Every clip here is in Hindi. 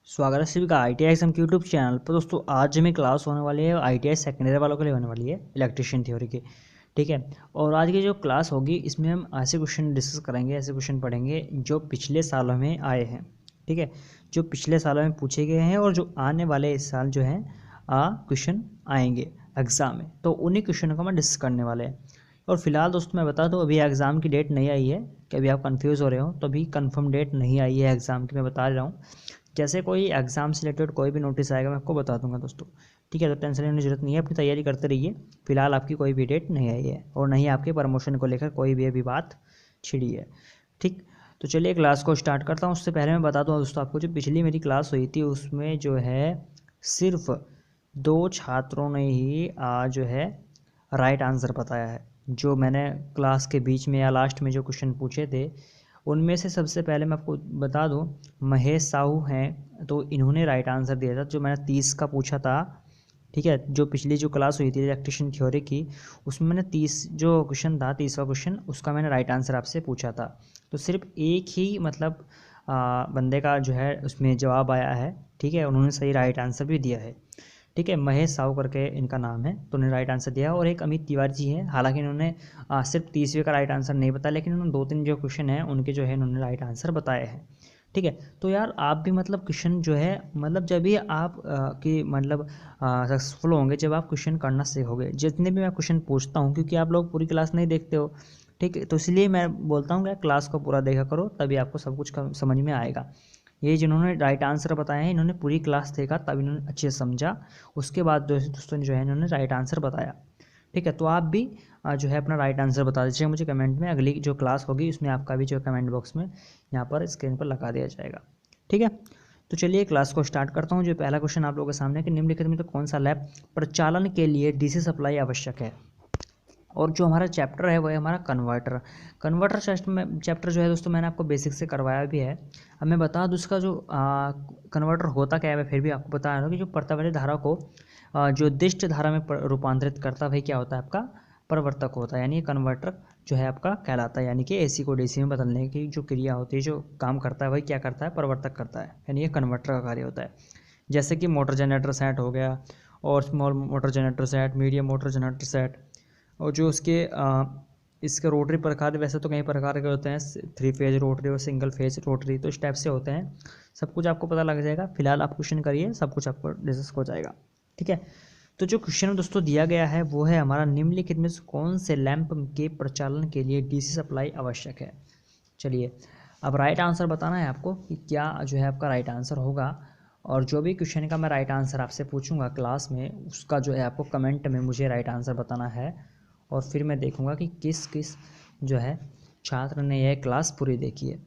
स्वागत है सभी का ITI एग्जाम के यूट्यूब चैनल पर। दोस्तों आज में क्लास होने वाली है ITI सेकेंडरी वालों के लिए होने वाली है इलेक्ट्रिशियन थ्योरी की। ठीक है, और आज की जो क्लास होगी इसमें हम ऐसे क्वेश्चन डिस्कस करेंगे, ऐसे क्वेश्चन पढ़ेंगे जो पिछले सालों में आए हैं। ठीक है, जो पिछले सालों में पूछे गए हैं और जो आने वाले इस साल जो है क्वेश्चन आएंगे एग्ज़ाम में, तो उन्हीं क्वेश्चनों को हम डिस्कस करने वाले हैं। और फिलहाल दोस्तों मैं बता दूं, अभी एग्ज़ाम की डेट नहीं आई है कि अभी आप कंफ्यूज हो रहे हो, तो अभी कंफर्म डेट नहीं आई है एग्ज़ाम की, मैं बता रहा हूँ। जैसे कोई एग्ज़ाम से रिलेटेड कोई भी नोटिस आएगा मैं आपको बता दूंगा दोस्तों। ठीक है, तो टेंशन लेने की जरूरत नहीं है, अपनी तैयारी करते रहिए। फिलहाल आपकी कोई भी डेट नहीं आई है और नहीं आपके प्रमोशन को लेकर कोई भी अभी बात छिड़ी है। ठीक, तो चलिए क्लास को स्टार्ट करता हूँ। उससे पहले मैं बता दूँ दोस्तों आपको, जो पिछली मेरी क्लास हुई थी उसमें जो है सिर्फ 2 छात्रों ने ही जो है राइट आंसर बताया है। जो मैंने क्लास के बीच में या लास्ट में जो क्वेश्चन पूछे थे उनमें से सबसे पहले मैं आपको बता दूं, महेश साहू हैं, तो इन्होंने राइट आंसर दिया था जो मैंने 30 का पूछा था। ठीक है, जो पिछली जो क्लास हुई थी इलेक्ट्रिशियन थ्योरी की, उसमें मैंने 30 जो क्वेश्चन था, 30वां क्वेश्चन, उसका मैंने राइट आंसर आपसे पूछा था। तो सिर्फ एक ही मतलब बंदे का जो है उसमें जवाब आया है। ठीक है, उन्होंने सही राइट आंसर भी दिया है। ठीक है, महेश साहू करके इनका नाम है, तो उन्होंने राइट आंसर दिया। और एक अमित तिवारी जी है, हालांकि इन्होंने सिर्फ 30वें का राइट आंसर नहीं बताया, लेकिन उन्होंने 2-3 जो क्वेश्चन हैं उनके जो है उन्होंने राइट आंसर बताए हैं। ठीक है, तो यार आप भी मतलब क्वेश्चन जो है मतलब जब भी आप कि मतलब सक्सेसफुल होंगे जब आप क्वेश्चन करना सीखोगे। जितने भी मैं क्वेश्चन पूछता हूँ, क्योंकि आप लोग पूरी क्लास नहीं देखते हो, ठीक है, तो इसलिए मैं बोलता हूँ कि क्लास को पूरा देखा करो, तभी आपको सब कुछ समझ में आएगा। ये जिन्होंने राइट आंसर बताए हैं इन्होंने पूरी क्लास देखा, तब इन्होंने अच्छे से समझा, उसके बाद दोस्तों जो है इन्होंने राइट आंसर बताया। ठीक है, तो आप भी जो है अपना राइट आंसर बता दीजिएगा मुझे कमेंट में। अगली जो क्लास होगी उसमें आपका भी जो कमेंट बॉक्स में यहाँ पर स्क्रीन पर लगा दिया जाएगा। ठीक है, तो चलिए क्लास को स्टार्ट करता हूँ। जो पहला क्वेश्चन आप लोगों के सामने कि निम्नलिखित में तो कौन सा लैब प्रचालन के लिए DC सप्लाई आवश्यक है। और जो हमारा चैप्टर है वो है हमारा कन्वर्टर चैप्टर जो है दोस्तों मैंने आपको बेसिक से करवाया भी है। अब मैं बता दूँ उसका जो कन्वर्टर होता क्या है, मैं फिर भी आपको बता रहा हूँ कि जो प्रत्यावर्ती धारा को जो दिष्ट धारा में रूपांतरित करता है, भाई क्या होता है आपका परिवर्तक होता है। यानी कन्वर्टर जो है आपका कहलाता है, यानी कि AC को DC में बदलने की जो क्रिया होती है, जो काम करता है, भाई क्या करता है, परिवर्तक करता है, यानी ये कन्वर्टर का कार्य होता है। जैसे कि मोटर जनरेटर सेट हो गया, और small motor generator set, medium motor generator set, और जो उसके इसके रोटरी प्रकार, वैसे तो कई प्रकार के होते हैं, 3 फेज रोटरी और सिंगल फेज रोटरी, तो इस टाइप से होते हैं। सब कुछ आपको पता लग जाएगा। फिलहाल आप क्वेश्चन करिए, सब कुछ आपको डिस्कस हो जाएगा। ठीक है, तो जो क्वेश्चन दोस्तों दिया गया है वो है हमारा, निम्नलिखित में से कौन से लैंप के प्रचालन के लिए DC सप्लाई आवश्यक है। चलिए, अब राइट आंसर बताना है आपको कि क्या जो है आपका राइट आंसर होगा। और जो भी क्वेश्चन का मैं राइट आंसर आपसे पूछूंगा क्लास में, उसका जो है आपको कमेंट में मुझे राइट आंसर बताना है। और फिर मैं देखूंगा कि किस किस जो है छात्र ने यह क्लास पूरी देखी है।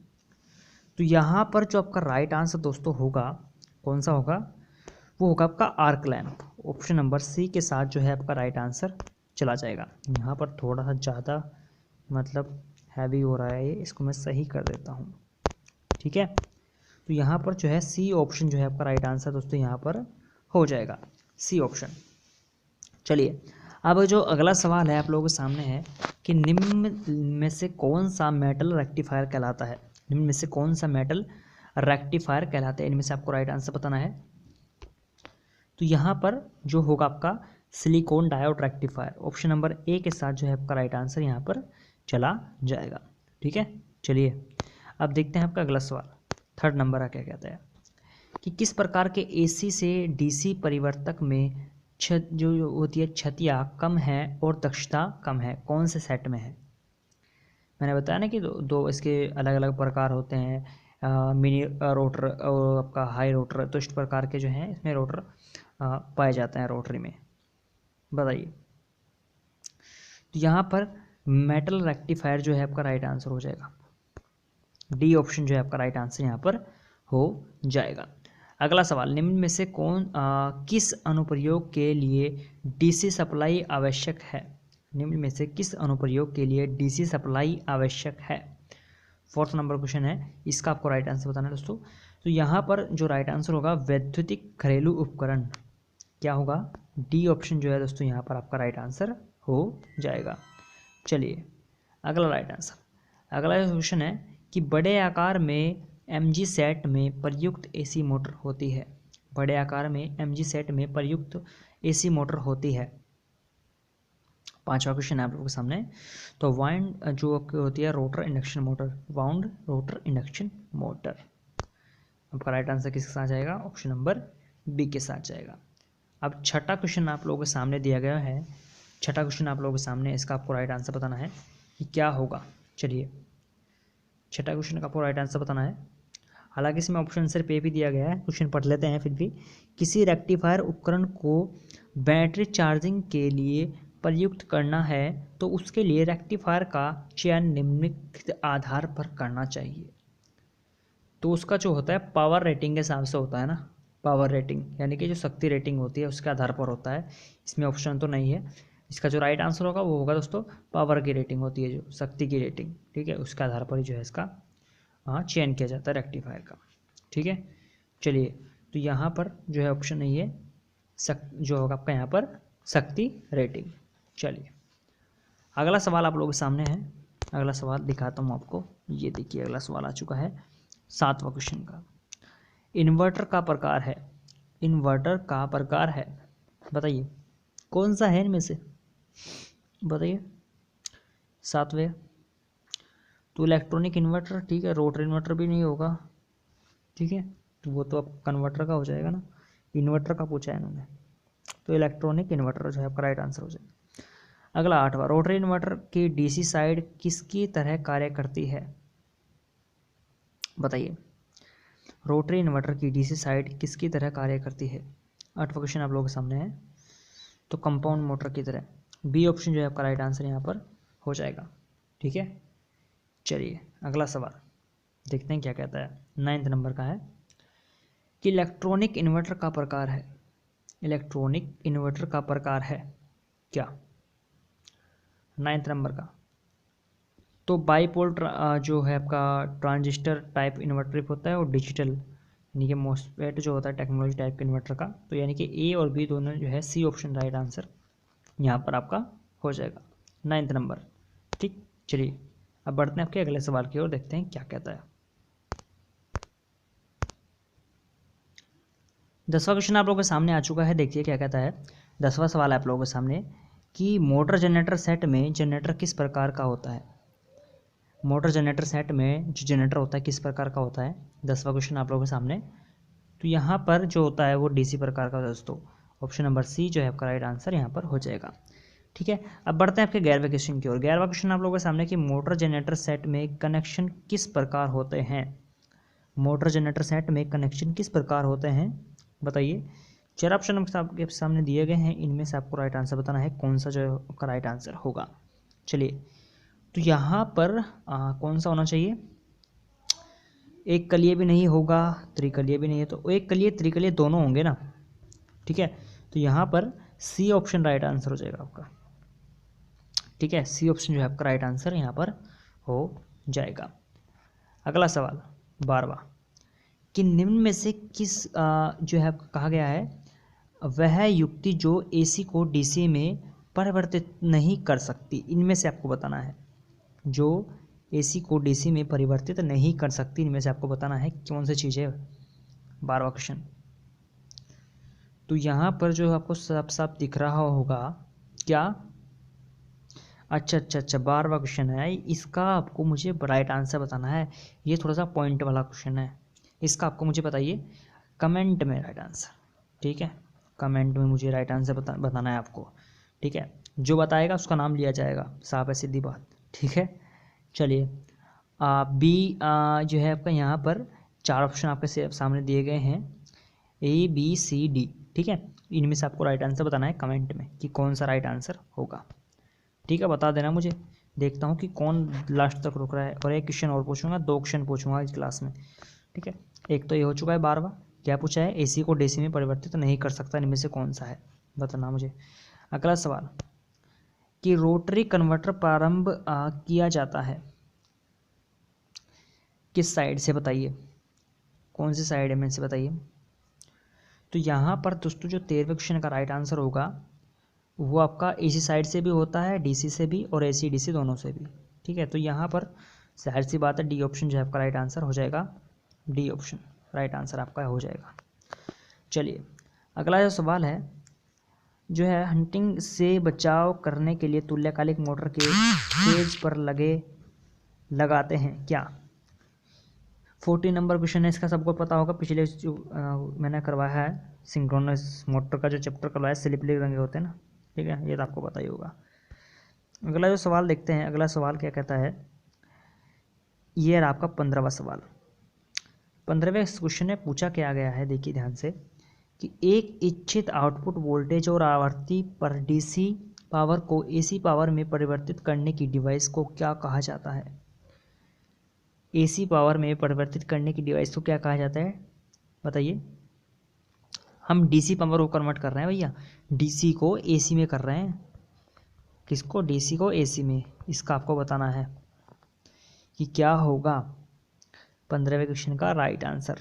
तो यहाँ पर जो आपका राइट आंसर दोस्तों होगा, कौन सा होगा, वो होगा आपका arc lamp. Option number C के साथ जो है आपका राइट आंसर चला जाएगा। यहाँ पर थोड़ा सा ज़्यादा मतलब हैवी हो रहा है ये, इसको मैं सही कर देता हूँ। ठीक है, तो यहाँ पर जो है C ऑप्शन जो है आपका राइट आंसर दोस्तों यहाँ पर हो जाएगा, C ऑप्शन। चलिए, अब जो अगला सवाल है आप लोगों के सामने है कि निम्न में से कौन सा मेटल रेक्टिफायर कहलाता है। निम्न में से कौन सा मेटल रेक्टिफायर कहलाता है, इनमें से आपको राइट आंसर बताना है। तो यहाँ पर जो होगा आपका silicon diode rectifier, option number A के साथ जो है आपका राइट आंसर यहाँ पर चला जाएगा। ठीक है, चलिए अब देखते हैं आपका अगला सवाल, 3rd नंबर का क्या कहता है कि किस प्रकार के AC से DC परिवर्तक में जो होती है क्षतियाँ कम है और दक्षता कम है, कौन से सेट में है। मैंने बताया ना कि दो इसके अलग अलग प्रकार होते हैं, मिनी रोटर और आपका हाई रोटर, तो इस प्रकार के जो हैं इसमें रोटर पाए जाते हैं रोटरी में। बताइए, तो यहाँ पर मेटल रेक्टिफायर जो है आपका राइट आंसर हो जाएगा, D ऑप्शन जो है आपका राइट आंसर यहाँ पर हो जाएगा। अगला सवाल, निम्न में से किस अनुप्रयोग के लिए DC सप्लाई आवश्यक है। निम्न में से किस अनुप्रयोग के लिए DC सप्लाई आवश्यक है। 4th नंबर क्वेश्चन है, इसका आपको राइट आंसर बताना है दोस्तों। तो यहाँ पर जो राइट आंसर होगा वैद्युतिक घरेलू उपकरण, क्या होगा, D ऑप्शन जो है दोस्तों यहाँ पर आपका राइट आंसर हो जाएगा। चलिए अगला राइट आंसर, अगला क्वेश्चन है कि बड़े आकार में एमजी सेट में प्रयुक्त एसी मोटर होती है? बड़े आकार में एमजी सेट में प्रयुक्त एसी मोटर होती है। पांचवा क्वेश्चन है आप लोगों के सामने। तो वाउंड जो होती है rotor induction motor, wound rotor induction motor. आपका राइट आंसर किसके साथ जाएगा? ऑप्शन नंबर बी के साथ जाएगा। अब छठा क्वेश्चन आप लोगों के सामने दिया गया है। छठा क्वेश्चन आप लोगों के सामने, इसका आपको राइट आंसर बताना है कि क्या होगा। चलिए, छठा क्वेश्चन का आपको राइट आंसर बताना है। हालांकि इसमें ऑप्शन सिर्फ ए भी दिया गया है, क्वेश्चन पढ़ लेते हैं फिर भी। किसी रेक्टिफायर उपकरण को बैटरी चार्जिंग के लिए प्रयुक्त करना है तो उसके लिए रेक्टिफायर का चयन निम्नलिखित आधार पर करना चाहिए। तो उसका जो होता है पावर रेटिंग के हिसाब से होता है ना, पावर रेटिंग यानी कि जो शक्ति रेटिंग होती है उसके आधार पर होता है। इसमें ऑप्शन तो नहीं है। इसका जो राइट आंसर होगा वो होगा दोस्तों पावर की रेटिंग होती है, जो शक्ति की रेटिंग, ठीक है, उसके आधार पर ही जो है इसका चयन किया जाता है रेक्टिफायर का, ठीक है। चलिए, तो यहाँ पर जो है ऑप्शन नहीं है, जो होगा आपका यहाँ पर शक्ति रेटिंग। चलिए, अगला सवाल आप लोगों के सामने है। अगला सवाल दिखाता हूँ आपको। ये देखिए, अगला सवाल आ चुका है सातवां क्वेश्चन का। इन्वर्टर का प्रकार है, इन्वर्टर का प्रकार है, बताइए कौन सा है इनमें से, बताइए। सातवें, तो इलेक्ट्रॉनिक इन्वर्टर, ठीक है, रोटर इन्वर्टर भी नहीं होगा, ठीक है, तो वो तो अब कन्वर्टर का हो जाएगा ना, इन्वर्टर का पूछा है इन्होंने, तो इलेक्ट्रॉनिक इन्वर्टर जो है आपका राइट आंसर हो जाएगा। अगला आठवां, रोटरी इन्वर्टर की डीसी साइड किसकी तरह कार्य करती है, बताइए। रोटरी इन्वर्टर की डीसी साइड किसकी तरह कार्य करती है? आठवां क्वेश्चन आप लोगों के सामने है। तो कंपाउंड मोटर की तरह, बी ऑप्शन जो है आपका राइट आंसर यहाँ पर हो जाएगा, ठीक है। चलिए, अगला सवाल देखते हैं क्या कहता है। 9th नंबर का है कि इलेक्ट्रॉनिक इन्वर्टर का प्रकार है, इलेक्ट्रॉनिक इन्वर्टर का प्रकार है क्या? 9th नंबर का, तो बाईपोल जो है आपका ट्रांजिस्टर टाइप इन्वर्टर होता है, और डिजिटल यानी कि मोस्फेट जो होता है टेक्नोलॉजी टाइप के इन्वर्टर का। तो यानी कि ए और बी दोनों जो है सी ऑप्शन राइट आंसर यहाँ पर आपका हो जाएगा, 9th नंबर, ठीक। चलिए, अब बढ़ते हैं आपके अगले सवाल की ओर, देखते हैं क्या कहता है। 10वां क्वेश्चन आप लोगों के सामने आ चुका है। देखिए क्या कहता है। 10वां सवाल है आप लोगों के सामने कि मोटर जनरेटर सेट में जनरेटर किस प्रकार का होता है? मोटर जनरेटर सेट में जो जनरेटर होता है किस प्रकार का होता है? 10वां क्वेश्चन आप लोगों के सामने। तो यहाँ पर जो होता है वो डीसी प्रकार का दोस्तों, ऑप्शन नंबर सी जो है आपका राइट आंसर यहाँ पर हो जाएगा, ठीक है। अब बढ़ते हैं आपके 11वें क्वेश्चन की ओर। 11वां क्वेश्चन आप लोगों के सामने कि मोटर जनरेटर सेट में कनेक्शन किस प्रकार होते हैं? मोटर जनरेटर सेट में कनेक्शन किस प्रकार होते हैं, बताइए। 4 ऑप्शन आपके सामने दिए गए हैं, इनमें से आपको राइट आंसर बताना है कौन सा जो आपका राइट आंसर होगा। चलिए, तो यहाँ पर कौन सा होना चाहिए? एक कलिए भी नहीं होगा, त्रिकलिए भी नहीं है, तो एक कलिए त्रिकलिए दोनों होंगे ना, ठीक है। तो यहाँ पर सी ऑप्शन राइट आंसर हो जाएगा आपका, ठीक है। सी ऑप्शन जो है आपका राइट आंसर यहाँ पर हो जाएगा। अगला सवाल 12वां कि निम्न में से किस जो है कहा गया है वह युक्ति जो एसी को डीसी में परिवर्तित नहीं कर सकती, इनमें से आपको बताना है। जो एसी को डीसी में परिवर्तित नहीं कर सकती, इनमें से आपको बताना है कौन सी चीज़ है। 12वां क्वेश्चन, तो यहाँ पर जो आपको साफ साफ दिख रहा होगा क्या? अच्छा 12वां क्वेश्चन है, इसका आपको मुझे राइट आंसर बताना है। ये थोड़ा सा पॉइंट वाला क्वेश्चन है, इसका आपको मुझे बताइए कमेंट में राइट आंसर, ठीक है। कमेंट में मुझे राइट आंसर बताना है आपको, ठीक है। जो बताएगा उसका नाम लिया जाएगा, साफ है सीधी बात, ठीक है। चलिए, बी जो है आपका यहाँ पर 4 ऑप्शन आपके सामने दिए गए हैं, ए बी सी डी, ठीक है। इनमें से आपको राइट आंसर बताना है कमेंट में कि कौन सा राइट आंसर होगा, ठीक है। बता देना मुझे, देखता हूँ कि कौन लास्ट तक रुक रहा है। और एक क्वेश्चन और पूछूंगा, 2 क्वेश्चन पूछूंगा इस क्लास में, ठीक है। एक तो ये हो चुका है 12वां, क्या पूछा है? एसी को डीसी में परिवर्तित नहीं कर सकता, इनमें से कौन सा है, बताना मुझे। अगला सवाल कि रोटरी कन्वर्टर प्रारंभ किया जाता है किस साइड से, बताइए कौन सी साइड है में से बताइए। तो यहाँ पर दोस्तों जो 13वें क्वेश्चन का राइट आंसर होगा वो आपका एसी साइड से भी होता है, डीसी से भी, और एसी डीसी दोनों से भी, ठीक है। तो यहाँ पर जाहिर सी बात है डी ऑप्शन जो है आपका राइट आंसर हो जाएगा, डी ऑप्शन राइट आंसर आपका हो जाएगा। चलिए अगला जो सवाल है जो है, हंटिंग से बचाव करने के लिए तुल्यकालिक मोटर के केज पर लगाते हैं क्या? 40 नंबर क्वेश्चन है, इसका सबको पता होगा, पिछले जो मैंने करवाया है सिंक्रोनस मोटर का जो चैप्टर करवाया, स्लिप रिंग रंगे होते हैं ना, ठीक है, ये तो आपको पता ही होगा। अगला जो सवाल देखते हैं, अगला सवाल क्या कहता है, ये है आपका 15वां सवाल। 15वें क्वेश्चन में पूछा क्या गया है, देखिए ध्यान से, कि एक इच्छित आउटपुट वोल्टेज और आवृत्ति पर डीसी पावर को एसी पावर में परिवर्तित करने की डिवाइस को क्या कहा जाता है? एसी पावर में परिवर्तित करने की डिवाइस को क्या कहा जाता है, बताइए। हम डीसी पावर को कन्वर्ट कर रहे हैं भैया, डीसी को एसी में कर रहे हैं। किसको? डीसी को एसी में। इसका आपको बताना है कि क्या होगा 15वें क्वेश्चन का राइट आंसर।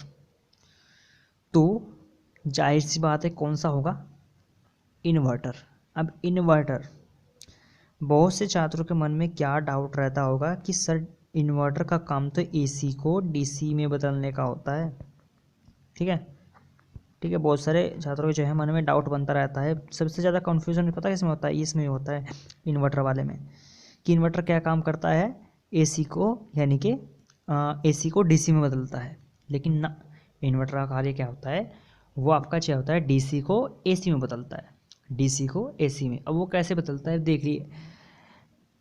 तो जाहिर सी बात है कौन सा होगा? इन्वर्टर। अब इन्वर्टर, बहुत से छात्रों के मन में क्या डाउट रहता होगा कि सर इन्वर्टर का काम तो एसी को डीसी में बदलने का होता है, ठीक है, ठीक है। बहुत सारे छात्रों के जो है मन में डाउट बनता रहता है। सबसे ज़्यादा कन्फ्यूजन पता है किसमें होता है? इसमें होता है इन्वर्टर वाले में, कि इन्वर्टर क्या काम करता है, एसी को यानी कि एसी को डीसी में बदलता है। लेकिन ना, इन्वर्टर का कार्य क्या होता है, वो आपका क्या होता है, डीसी को एसी में बदलता है, डीसी को एसी में। अब वो कैसे बदलता है देखिए,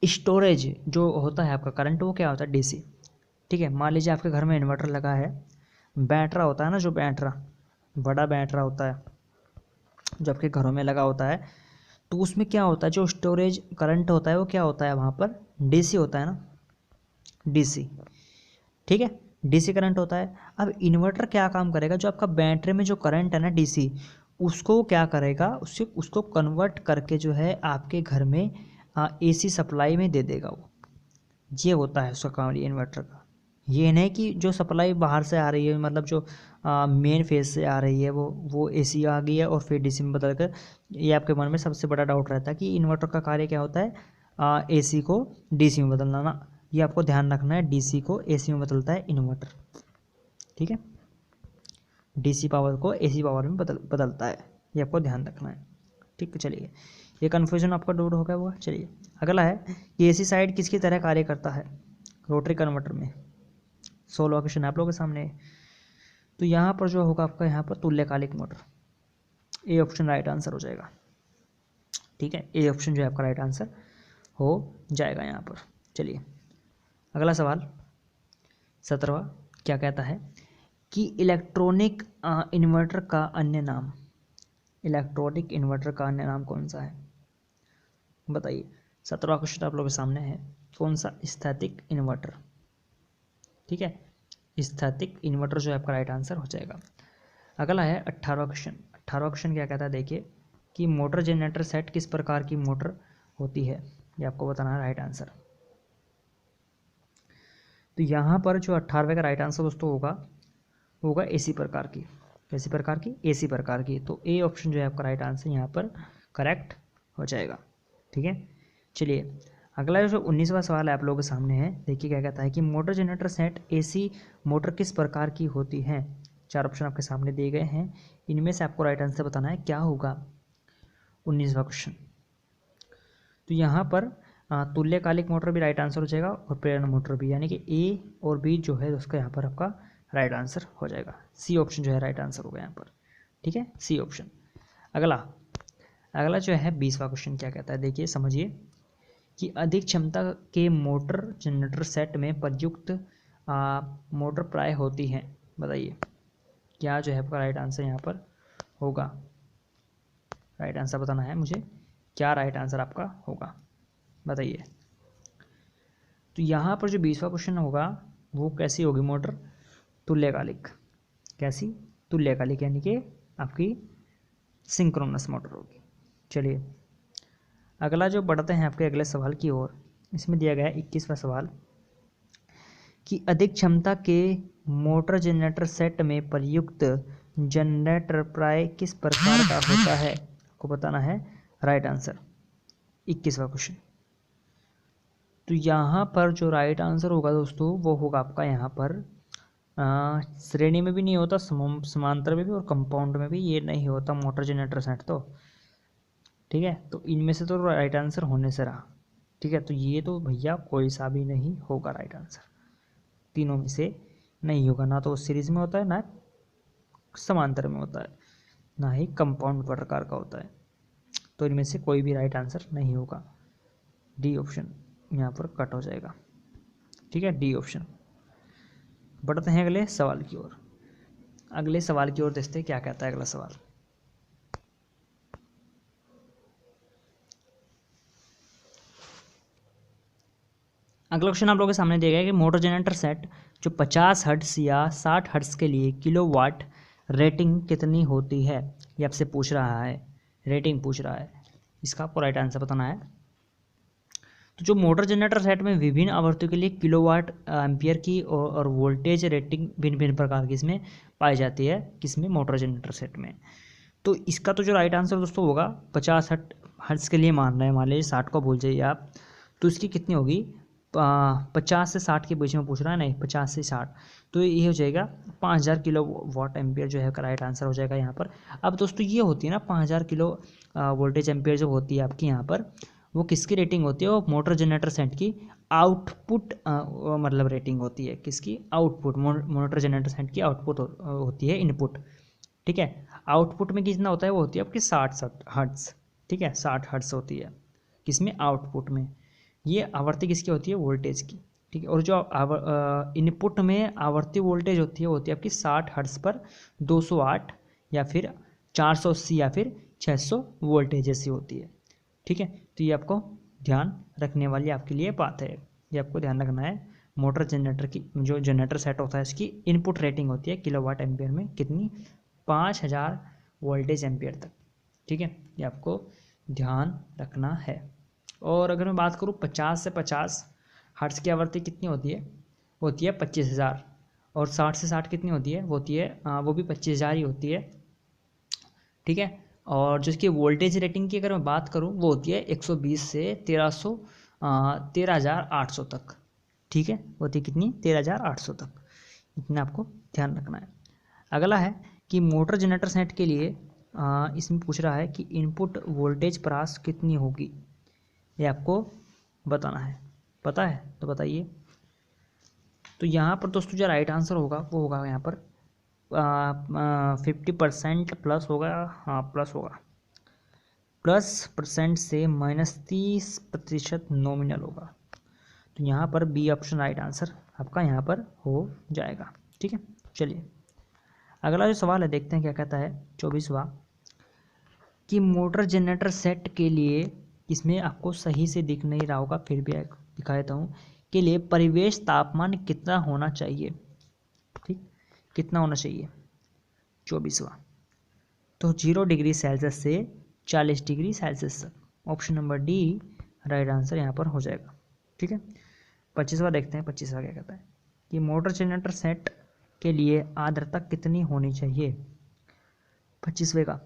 स्टोरेज जो होता है आपका करंट, वो क्या होता है, डीसी, ठीक है। मान लीजिए आपके घर में इन्वर्टर लगा है, बैटरा होता है ना, जो बैटरा, बड़ा बैटरा होता है जो आपके घरों में लगा होता है, तो उसमें क्या होता है, जो स्टोरेज करंट होता है वो क्या होता है, वहाँ पर डीसी होता है ना, डीसी, ठीक है, डीसी करंट होता है। अब इन्वर्टर क्या काम करेगा, जो आपका बैटरी में जो करंट है ना डीसी, उसको क्या करेगा, उसको कन्वर्ट करके जो है आपके घर में एसी सप्लाई में दे देगा वो। ये होता है उसका काम इन्वर्टर का। ये नहीं कि जो सप्लाई बाहर से आ रही है, मतलब जो मेन फेज से आ रही है वो एसी आ गई है और फिर डीसी में बदल कर, ये आपके मन में सबसे बड़ा डाउट रहता है कि इन्वर्टर का कार्य क्या होता है, एसी को डीसी में बदलना ना। ये आपको ध्यान रखना है, डीसी को एसी में बदलता है इन्वर्टर, ठीक है, डीसी पावर को एसी पावर में बदलता है, ये आपको ध्यान रखना है, ठीक है। चलिए ये कन्फ्यूजन आपका दूर हो गया होगा। चलिए अगला है कि एसी साइड किसकी तरह कार्य करता है रोटरी कन्वर्टर में। 16वां क्वेश्चन आप लोगों के सामने है। तो यहाँ पर जो होगा आपका, यहाँ पर तुल्यकालिक motor, A option right answer हो जाएगा, ठीक है, ए ऑप्शन जो है आपका राइट आंसर हो जाएगा यहाँ पर। चलिए अगला सवाल 17वां क्या कहता है कि इलेक्ट्रॉनिक इन्वर्टर का अन्य नाम, इलेक्ट्रॉनिक इन्वर्टर का अन्य नाम कौन सा है, बताइए। 17वां क्वेश्चन आप लोगों के सामने है, कौन सा? स्थैतिक इन्वर्टर, ठीक है, स्थैतिक इन्वर्टर जो है आपका राइट आंसर हो जाएगा। अगला है 18वां क्वेश्चन। 18वां क्वेश्चन क्या कहता है, देखिए कि मोटर जनरेटर सेट किस प्रकार की मोटर होती है, ये आपको बताना है राइट आंसर। तो यहाँ पर जो 18वें का राइट आंसर दोस्तों होगा एसी प्रकार की, कैसी प्रकार की, एसी प्रकार की। तो ए ऑप्शन जो है आपका राइट आंसर यहाँ पर करेक्ट हो जाएगा, ठीक है। चलिए अगला जो 19वां सवाल है आप लोगों के सामने है, देखिए क्या कहता है कि motor generator set AC motor किस प्रकार की होती है। 4 ऑप्शन आपके सामने दिए गए हैं, इनमें से आपको राइट आंसर बताना है क्या होगा 19वां क्वेश्चन। तो यहाँ पर तुल्यकालिक मोटर भी राइट आंसर हो जाएगा और प्रेरण मोटर भी, यानी कि ए और बी जो है उसका यहाँ पर आपका राइट आंसर हो जाएगा। सी ऑप्शन जो है राइट आंसर होगा यहाँ पर, ठीक है, सी ऑप्शन। अगला जो है 20वां क्वेश्चन क्या कहता है, देखिए समझिए कि अधिक क्षमता के मोटर जनरेटर सेट में प्रयुक्त मोटर प्राय होती हैं, बताइए क्या जो है आपका राइट आंसर यहाँ पर होगा। राइट आंसर बताना है मुझे, क्या राइट आंसर आपका होगा बताइए। तो यहाँ पर जो 20वां क्वेश्चन होगा वो कैसी होगी मोटर, तुल्यकालिक, कैसी, तुल्यकालिक, यानी कि आपकी सिंक्रोनस मोटर होगी। चलिए अगला जो बढ़ते हैं आपके अगले सवाल की ओर, इसमें दिया गया है 21वां सवाल कि अधिक क्षमता के मोटर जनरेटर सेट में प्रयुक्त जनरेटर प्राय किस प्रकार का होता है, आपको बताना है राइट आंसर। 21वां क्वेश्चन। तो यहाँ पर जो राइट आंसर होगा दोस्तों वो होगा आपका यहाँ पर श्रेणी में भी नहीं होता, समांतर में भी और कंपाउंड में भी ये नहीं होता मोटर जनरेटर सेट तो। ठीक है, तो इनमें से तो राइट आंसर होने से रहा। ठीक है, तो ये तो भैया कोई सा भी नहीं होगा राइट आंसर, तीनों में से नहीं होगा। ना तो सीरीज में होता है, ना समांतर में होता है, ना ही कंपाउंड प्रकार का होता है। तो इनमें से कोई भी राइट आंसर नहीं होगा। डी ऑप्शन यहाँ पर कट हो जाएगा। ठीक है, डी ऑप्शन। बढ़ते हैं अगले सवाल की ओर। अगले सवाल की ओर देखते हैं क्या कहता है अगला सवाल। अगला क्वेश्चन आप लोगों के सामने दिया गया है कि मोटर जनरेटर सेट जो 50 हर्ट्ज या 60 हर्ट्ज के लिए किलोवाट रेटिंग कितनी होती है, ये आपसे पूछ रहा है, रेटिंग पूछ रहा है। इसका आपको राइट आंसर बताना है। तो जो मोटर जनरेटर सेट में विभिन्न आवृत्तियों के लिए किलोवाट एम्पियर की और वोल्टेज रेटिंग भिन्न भिन्न प्रकार की इसमें पाई जाती है, किसमें, मोटर जनरेटर सेट में। तो इसका तो जो राइट आंसर दोस्तों होगा 50 हर्ट्ज के लिए मान रहे हैं, मान लीजिए 60 को भूल जाइए आप, तो इसकी कितनी होगी, 50 से 60 के बीच में पूछ रहा है, नहीं 50 से 60, तो ये हो जाएगा 5000 किलो वाट एम्पियर जो है राइट आंसर हो जाएगा यहाँ पर। अब दोस्तों ये होती है ना 5000 किलो वोल्टेज एम्पियर जो होती है आपकी यहाँ पर, वो किसकी रेटिंग होती है, वो मोटर जनरेटर सेट की आउटपुट मतलब रेटिंग होती है, किसकी, आउटपुट, मोटर जनरेटर सेट की आउटपुट होती है, इनपुट। ठीक है, आउटपुट में कितना होता है, वो होती है आपकी 60 हर्ट्ज। ठीक है, 60 हर्ट्ज होती है किसमें, आउटपुट में। ये आवृत्ति किसकी होती है, वोल्टेज की। ठीक है, और जो इनपुट में आवर्ती वोल्टेज होती है आपकी 60 हर्ट्ज पर 208 या फिर 480 या फिर 600 वोल्टेज ऐसी होती है। ठीक है, तो ये आपको ध्यान रखने वाली आपके लिए बात है, ये आपको ध्यान रखना है। मोटर जनरेटर की जो जनरेटर सेट होता है इसकी इनपुट रेटिंग होती है किलोवाट एम्पियर में कितनी, 5000 वोल्टेज एम्पियर तक। ठीक है, ये आपको ध्यान रखना है। और अगर मैं बात करूँ 50 से 50 हर्ट्ज की आवृत्ति कितनी होती है, वो होती है 25000। और 60 से 60 कितनी होती है, वो होती है वो भी 25000 ही होती है। ठीक है, और जो इसकी वोल्टेज रेटिंग की अगर मैं बात करूँ वो होती है 120 से 13800 तक। ठीक है, होती है कितनी, 13800 तक। इतना आपको ध्यान रखना है। अगला है कि मोटर जनरेटर सेट के लिए इसमें पूछ रहा है कि इनपुट वोल्टेज प्रास कितनी होगी, ये आपको बताना है। पता है तो बताइए। तो यहाँ पर दोस्तों जो राइट आंसर होगा वो होगा यहाँ पर 50% प्लस होगा, हाँ प्लस होगा, +% से -30% नॉमिनल होगा। तो यहाँ पर बी ऑप्शन राइट आंसर आपका यहाँ पर हो जाएगा। ठीक है, चलिए अगला जो सवाल है देखते हैं क्या कहता है, 24वां, कि मोटर जनरेटर सेट के लिए, इसमें आपको सही से दिख नहीं रहा होगा फिर भी दिखा देता हूँ, के लिए परिवेश तापमान कितना होना चाहिए। ठीक, कितना होना चाहिए, 24वां, तो 0 डिग्री सेल्सियस से 40 डिग्री सेल्सियस तक। Option number D right answer यहाँ पर हो जाएगा। ठीक है, 25वां देखते हैं, 25वां क्या कहता है कि मोटर जनरेटर सेट के लिए आर्द्रता कितनी होनी चाहिए। 25वें का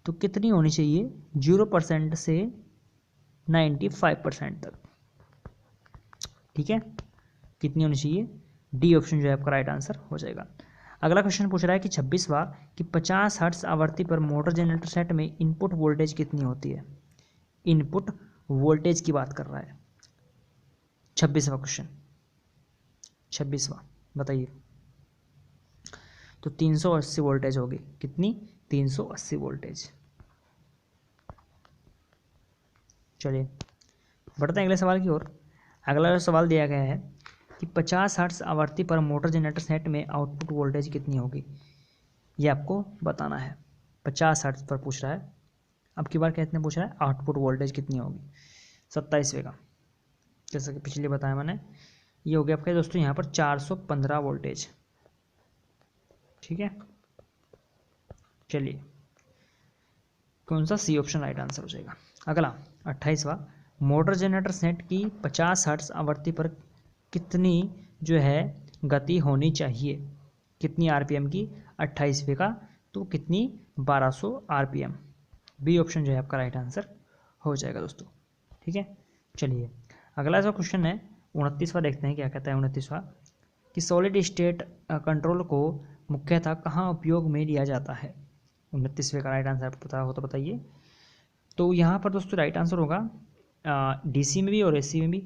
तो कितनी होनी चाहिए, 0% से 95% तक। ठीक है, कितनी होनी चाहिए, डी ऑप्शन जो है आपका राइट आंसर हो जाएगा। अगला क्वेश्चन पूछ रहा है कि 26वां, कि 50 हर्ट्ज आवृत्ति पर मोटर जनरेटर सेट में इनपुट वोल्टेज कितनी होती है। इनपुट वोल्टेज की बात कर रहा है। 26वां क्वेश्चन, 26वां बताइए। तो 380 वोल्टेज होगी, कितनी, 380 वोल्टेज। चलिए बढ़ते हैं अगले सवाल की ओर। अगला जो सवाल दिया गया है कि 50 हर्ट्ज आवृत्ति पर मोटर जनरेटर सेट में आउटपुट वोल्टेज कितनी होगी, ये आपको बताना है। 50 हर्ट्ज पर पूछ रहा है, अब की बार कितने पूछ रहा है, आउटपुट वोल्टेज कितनी होगी। 27वें का, जैसा कि पिछले बताया मैंने, ये हो गया आपके दोस्तों यहाँ पर 415 वोल्टेज। ठीक है, चलिए कौन सा, सी ऑप्शन राइट आंसर हो जाएगा। अगला 28वां, मोटर जनरेटर सेट की 50 हर्ट्ज आवृत्ति पर कितनी जो है गति होनी चाहिए, कितनी आरपीएम की, 28वें का तो कितनी, 1200 आरपीएम। बी ऑप्शन जो है आपका राइट आंसर हो जाएगा दोस्तों। ठीक है, चलिए अगला जो क्वेश्चन है 29वां देखते हैं क्या कहता है। 29वां, कि कि सॉलिड स्टेट कंट्रोल को मुख्यतः कहाँ उपयोग में लिया जाता है। 29वें का राइट आंसर पता हो तो बताइए। तो यहाँ पर दोस्तों राइट आंसर होगा डीसी में भी और एसी में भी,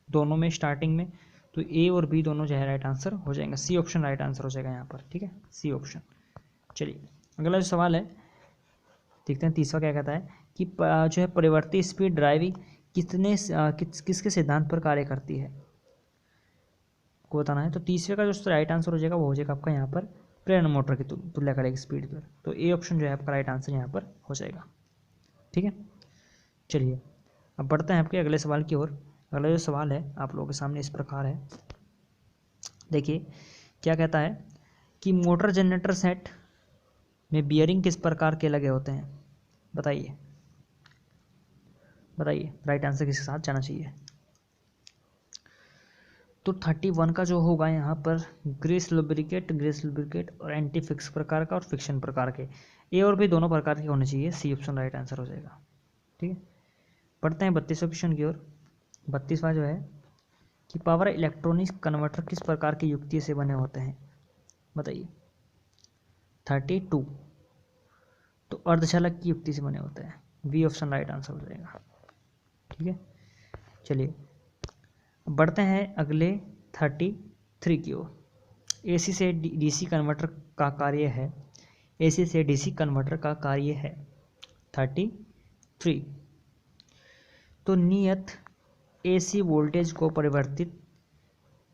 दोनों में स्टार्टिंग में। तो ए और बी दोनों जो है राइट आंसर हो जाएगा। सी ऑप्शन राइट आंसर हो जाएगा यहाँ पर, ठीक है, सी ऑप्शन। चलिए अगला जो सवाल है देखते हैं, तीसरा क्या कहता है कि जो है परिवर्ती स्पीड ड्राइविंग किसके सिद्धांत पर कार्य करती है को बताना है। तो तीसरे का जो राइट आंसर हो जाएगा वो हो जाएगा आपका यहाँ पर प्रेरण मोटर की तुलना करेगी स्पीड पर। तो ए ऑप्शन जो है आपका राइट आंसर यहाँ पर हो जाएगा, ठीक है। चलिए अब बढ़ते हैं आपके अगले सवाल की ओर। अगला जो सवाल है आप लोगों के सामने इस प्रकार है, देखिए क्या कहता है कि मोटर जनरेटर सेट में बियरिंग किस प्रकार के लगे होते हैं, बताइए बताइए, राइट आंसर किसके साथ जाना चाहिए। तो 31 का जो होगा यहाँ पर ग्रीस लुब्रिकेट और एंटी फिक्स प्रकार का और फिक्शन प्रकार के, ए और बी दोनों प्रकार के होने चाहिए। सी ऑप्शन राइट आंसर हो जाएगा, ठीक है। पढ़ते हैं 32वें क्वेश्चन की ओर। 32वां जो है कि पावर इलेक्ट्रॉनिक्स कन्वर्टर किस प्रकार की युक्ति से बने होते हैं, बताइए। 32 तो अर्धचालक की युक्ति से बने होते हैं। बी ऑप्शन राइट आंसर हो जाएगा, ठीक है। चलिए बढ़ते हैं अगले 33 की ओर। एसी से डीसी कन्वर्टर का कार्य है, एसी से डीसी कन्वर्टर का कार्य है 33। तो नियत एसी वोल्टेज को परिवर्तित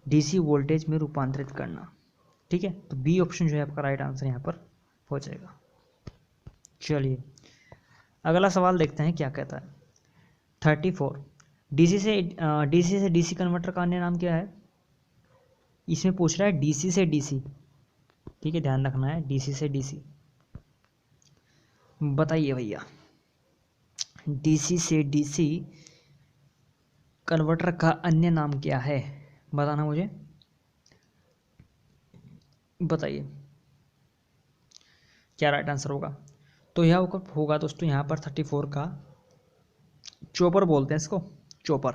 डीसी वोल्टेज में रूपांतरित करना, ठीक है। तो बी ऑप्शन जो है आपका राइट आंसर यहाँ पर हो जाएगा। चलिए अगला सवाल देखते हैं क्या कहता है। 34 डीसी से डीसी कन्वर्टर का अन्य नाम क्या है। इसमें पूछ रहा है डीसी से डीसी, ठीक है, ध्यान रखना है, डीसी से डीसी। बताइए भैया, डीसी से डीसी कन्वर्टर का अन्य नाम क्या है, बताना मुझे, बताइए क्या राइट आंसर होगा। तो यह होगा दोस्तों यहाँ पर 34 का चॉपर बोलते हैं इसको, चॉपर।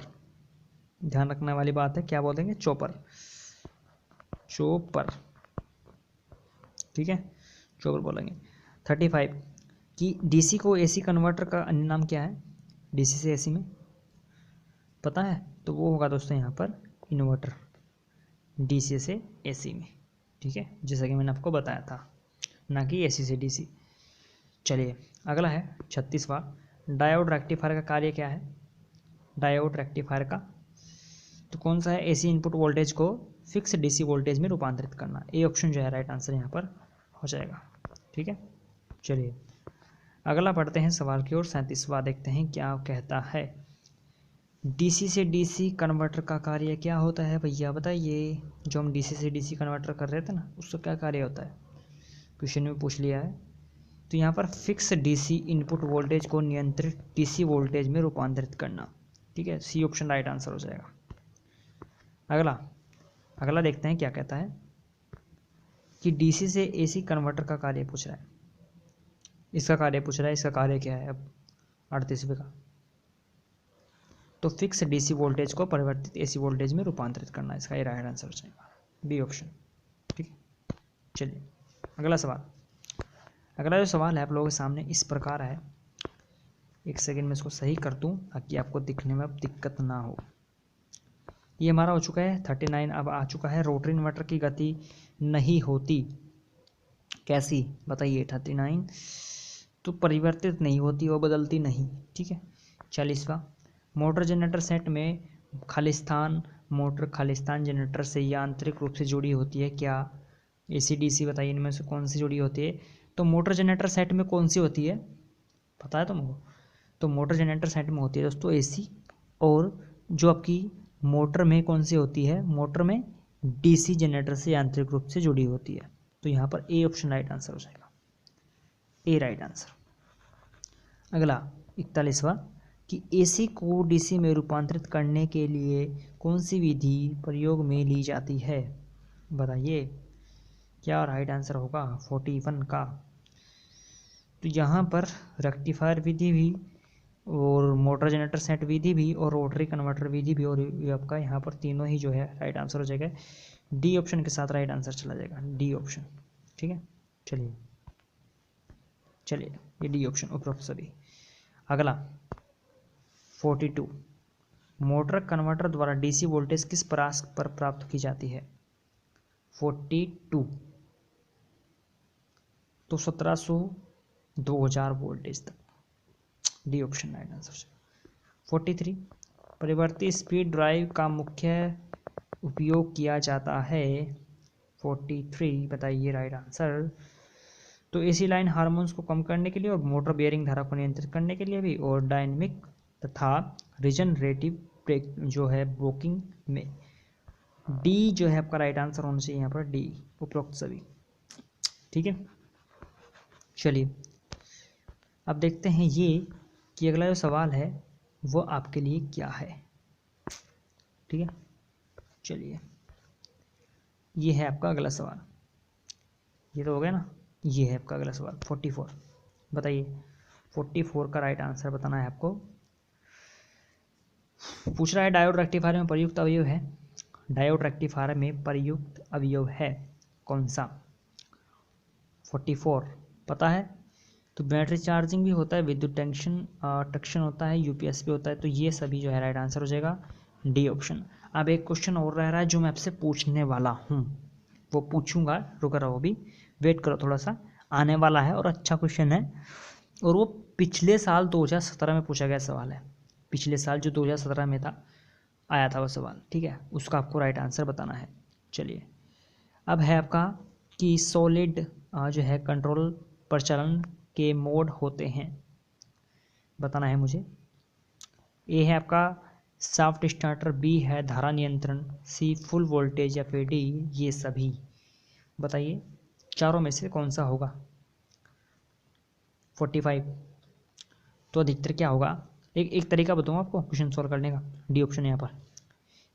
ध्यान रखने वाली बात है, क्या बोलेंगे, चॉपर, चॉपर, ठीक है, चॉपर बोलेंगे। 35 कि डीसी को एसी कन्वर्टर का अन्य नाम क्या है, डीसी से एसी में पता है। तो वो होगा दोस्तों यहाँ पर इन्वर्टर, डीसी से एसी में, ठीक है, जैसा कि मैंने आपको बताया था, ना कि एसी से डीसी। चलिए अगला है 36वां। डायोड रेक्टिफायर का कार्य क्या है, डायोड रेक्टिफायर का तो कौन सा है, एसी इनपुट वोल्टेज को फिक्स डीसी वोल्टेज में रूपांतरित करना। ए ऑप्शन जो है राइट आंसर यहाँ पर हो जाएगा, ठीक है। चलिए अगला पढ़ते हैं सवाल की ओर। 37वां देखते हैं क्या कहता है। डीसी से डीसी कन्वर्टर का कार्य क्या होता है भैया, बताइए। जो हम डीसी से डीसी कन्वर्टर कर रहे थे ना, उसका क्या कार्य होता है, क्वेश्चन में पूछ लिया है। तो यहाँ पर फिक्स डीसी इनपुट वोल्टेज को नियंत्रित डीसी वोल्टेज में रूपांतरित करना, ठीक है, सी ऑप्शन राइट आंसर हो जाएगा। अगला देखते हैं क्या कहता है कि डीसी से एसी कन्वर्टर का कार्य पूछ रहा है, इसका कार्य पूछ रहा है, इसका कार्य क्या है। अब 38वें का तो फिक्स डीसी वोल्टेज को परिवर्तित एसी वोल्टेज में रूपांतरित करना, इसका ये राइट आंसर हो जाएगा, बी ऑप्शन, ठीक है। चलिए अगला सवाल। अगला जो सवाल है आप लोगों के सामने इस प्रकार है, एक सेकंड में इसको सही कर दूं ताकि आपको दिखने में अब दिक्कत ना हो। ये हमारा हो चुका है 39। अब आ चुका है रोटरी इन्वर्टर की गति नहीं होती, कैसी, बताइए। 39 तो परिवर्तित नहीं होती और बदलती नहीं, ठीक है। 40वां मोटर जनरेटर सेट में खालिस्तान मोटर खालिस्तान जनरेटर से यांत्रिक रूप से जुड़ी होती है क्या, एसी डीसी, बताइए इनमें से कौन सी जुड़ी होती है। तो मोटर जनरेटर सेट में कौन सी होती है, पता है तुमको। तो मोटर जनरेटर सेट में होती है दोस्तों एसी, और जो आपकी मोटर में कौन सी होती है, मोटर में डीसी जनरेटर से यांत्रिक रूप से जुड़ी होती है। तो यहाँ पर ए ऑप्शन राइट आंसर हो जाएगा, ए राइट आंसर। अगला 41वां कि एसी को डीसी में रूपांतरित करने के लिए कौन सी विधि प्रयोग में ली जाती है, बताइए क्या राइट आंसर होगा 41 का। तो यहाँ पर रेक्टिफायर विधि भी और मोटर जनरेटर सेट विधि भी और रोटरी कन्वर्टर विधि भी, और ये आपका यहाँ पर तीनों ही जो है राइट आंसर हो जाएगा। डी ऑप्शन के साथ राइट आंसर चला जाएगा, डी ऑप्शन। ठीक है, चलिए ये डी ऑप्शन उपरोक्त सभी। अगला 42, मोटर कन्वर्टर द्वारा डीसी वोल्टेज किस परास पर प्राप्त की जाती है? 42 तो 1700 2000 वोल्टेज तक, डी ऑप्शन राइट आंसर। 43, परिवर्ती स्पीड ड्राइव का मुख्य उपयोग किया जाता है? 43 बताइए राइट आंसर। तो एसी लाइन हार्मोन्स को कम करने के लिए और मोटर बेयरिंग धारा को नियंत्रित करने के लिए भी, और डायनेमिक तथा रिजनरेटिव ब्रेक जो है ब्रोकिंग में। डी जो है आपका राइट आंसर होना चाहिए यहाँ पर, डी उपरोक्त सभी। ठीक है, चलिए अब देखते हैं ये कि अगला जो सवाल है वो आपके लिए क्या है। ठीक है, चलिए ये है आपका अगला सवाल। ये तो हो गया ना, ये है आपका अगला सवाल 44। बताइए 44 का राइट आंसर बताना है आपको। पूछ रहा है डायोड रेक्टिफायर में प्रयुक्त अवयव है, डायोड रेक्टिफायर में प्रयुक्त अवयव है कौन सा? 44 पता है? तो बैटरी चार्जिंग भी होता है, विद्युत टंक्शन होता है, यूपीएस भी होता है, तो ये सभी जो है राइट आंसर हो जाएगा, डी ऑप्शन। अब एक क्वेश्चन और रह रहा है जो मैं आपसे पूछने वाला हूँ, वो पूछूंगा, रुक रहा, वो भी वेट करो थोड़ा सा, आने वाला है और अच्छा क्वेश्चन है। और वो पिछले साल 2017 में पूछा गया सवाल है, पिछले साल जो 2017 में था, आया था वो सवाल। ठीक है, उसका आपको राइट आंसर बताना है। चलिए अब है आपका कि सॉलिड जो है कंट्रोल प्रचलन के मोड होते हैं, बताना है मुझे। ए है आपका सॉफ्ट स्टार्टर, बी है धारा नियंत्रण, सी फुल वोल्टेज, या फिर डी ये सभी। बताइए चारों में से कौन सा होगा? 45 तो अधिकतर क्या होगा? एक तरीका बताऊँ आपको क्वेश्चन सॉल्व करने का, डी ऑप्शन यहाँ पर।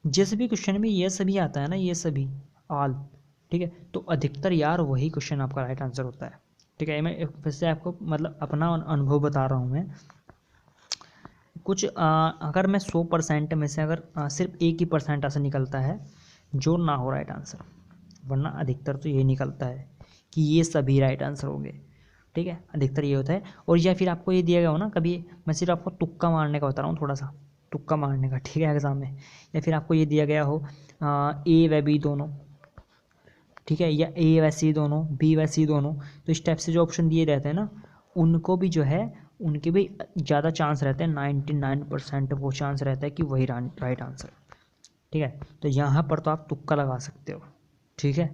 जिस भी क्वेश्चन में ये सभी आता है ना, ये सभी ऑल, ठीक है, तो अधिकतर यार वही क्वेश्चन आपका राइट आंसर होता है। ठीक है, मैं फिर से आपको मतलब अपना अनुभव बता रहा हूँ मैं। कुछ अगर मैं 100% में से अगर सिर्फ एक ही परसेंट ऐसा निकलता है जो ना हो राइट आंसर, वरना अधिकतर तो ये निकलता है कि ये सभी राइट आंसर होंगे। ठीक है, अधिकतर ये होता है। और या फिर आपको ये दिया गया हो ना, कभी मैं सिर्फ आपको तुक्का मारने का बता रहा हूँ, थोड़ा सा तुक्का मारने का, ठीक है, एग्जाम में। या फिर आपको ये दिया गया हो ए व बी दोनों, ठीक है, या ए व सी दोनों, बी व सी दोनों, तो इस टाइप से जो ऑप्शन दिए रहते हैं ना, उनको भी जो है उनके भी ज़्यादा चांस रहते हैं, 99% वो चांस रहता है कि वही राइट आंसर। ठीक है, तो यहाँ पर तो आप तुक्का लगा सकते हो। ठीक है,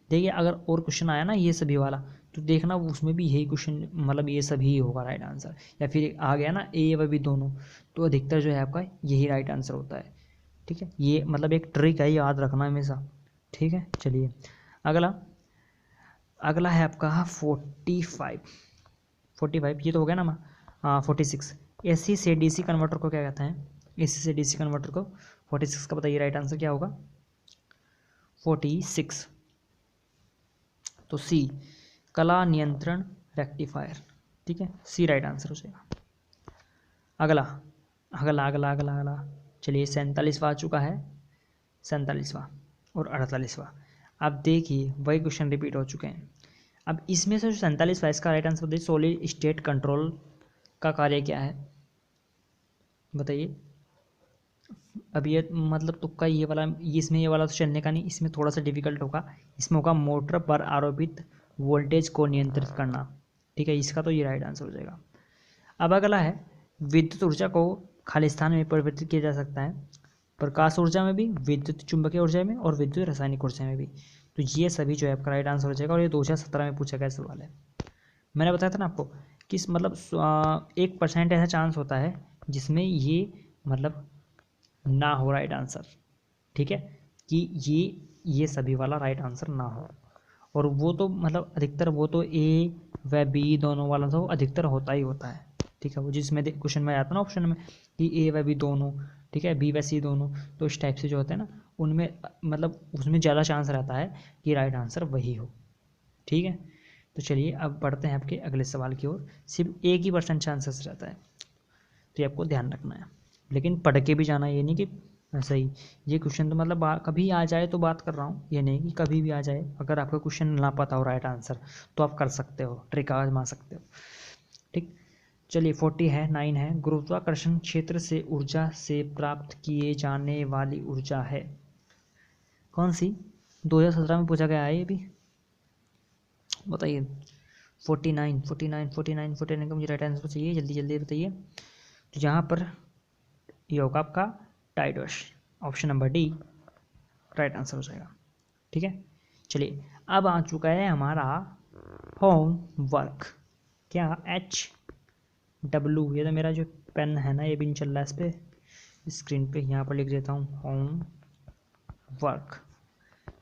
देखिए अगर और क्वेश्चन आया ना ये सभी वाला, तो देखना उसमें भी यही क्वेश्चन, मतलब ये सभी होगा राइट आंसर। या फिर आ गया ना ए व बी दोनों, तो अधिकतर जो है आपका यही राइट आंसर होता है। ठीक है, ये मतलब एक ट्रिक है, याद रखना हमेशा। ठीक है, चलिए अगला है आपका 45 ये तो हो गया ना। 46 एसी से डीसी कन्वर्टर को क्या कहते हैं? एसी से डीसी कन्वर्टर को 46 का बताइए राइट आंसर क्या होगा? 46 तो सी कला नियंत्रण रेक्टिफायर। ठीक है, सी राइट आंसर हो जाएगा। अगला अगला अगला अगला अगला चलिए 47वां आ चुका है, 47वां और 48वां। अब देखिए वही क्वेश्चन रिपीट हो चुके हैं। अब इसमें से जो 47वां इसका राइट आंसर बताइए, सॉलिड स्टेट कंट्रोल का कार्य क्या है? बताइए। अब ये मतलब तुक्का ये वाला, इसमें ये वाला तो चलने का नहीं, इसमें थोड़ा सा डिफिकल्ट होगा। इसमें होगा मोटर पर आरोपित वोल्टेज को नियंत्रित करना। ठीक है, इसका तो ये राइट आंसर हो जाएगा। अब अगला है विद्युत ऊर्जा को खालिस्तान में परिवर्तित किया जा सकता है, प्रकाश ऊर्जा में भी, विद्युत चुंबकीय ऊर्जा में और विद्युत रासायनिक ऊर्जा में भी। तो ये सभी जो है आपका राइट आंसर हो जाएगा, और ये 2017 में पूछा गया सवाल है। मैंने बताया था ना आपको कि मतलब 1% ऐसा चांस होता है जिसमें ये मतलब ना हो राइट आंसर। ठीक है, कि ये सभी वाला राइट आंसर ना हो, और वो तो मतलब अधिकतर वो तो ए व बी दोनों वाला तो अधिकतर होता ही होता है। ठीक है, वो जिसमें क्वेश्चन में आता ना ऑप्शन में कि ए व बी दोनों, ठीक है, बी व सी दोनों, तो इस टाइप से जो होता है ना, उनमें मतलब उसमें ज़्यादा चांस रहता है कि राइट आंसर वही हो। ठीक है, तो चलिए अब बढ़ते हैं आपके अगले सवाल की ओर। सिर्फ एक ही % चांसेस रहता है, तो ये आपको ध्यान रखना है, लेकिन पढ़ के भी जाना, ये नहीं कि ऐसा ही ये क्वेश्चन तो मतलब कभी आ जाए तो बात कर रहा हूँ, ये नहीं कि कभी भी आ जाए। अगर आपका क्वेश्चन ना पता हो राइट आंसर तो आप कर सकते हो, ट्रिक आजमा सकते हो। ठीक, चलिए 40 है, 9 है। गुरुत्वाकर्षण क्षेत्र से ऊर्जा से प्राप्त किए जाने वाली ऊर्जा है कौन सी? 2017 में पूछा गया है ये भी, बताइए। 49 49 49 49 का मुझे राइट आंसर चाहिए, जल्दी जल्दी बताइए। तो यहाँ पर ये होगा आपका टाइडोश, option number D right answer हो जाएगा। ठीक है, चलिए अब आ चुका है हमारा होमवर्क। क्या? HW, ये तो मेरा जो पेन है ना ये भी नहीं चल रहा है इस पर स्क्रीन पे, यहाँ पर लिख देता हूँ होमवर्क।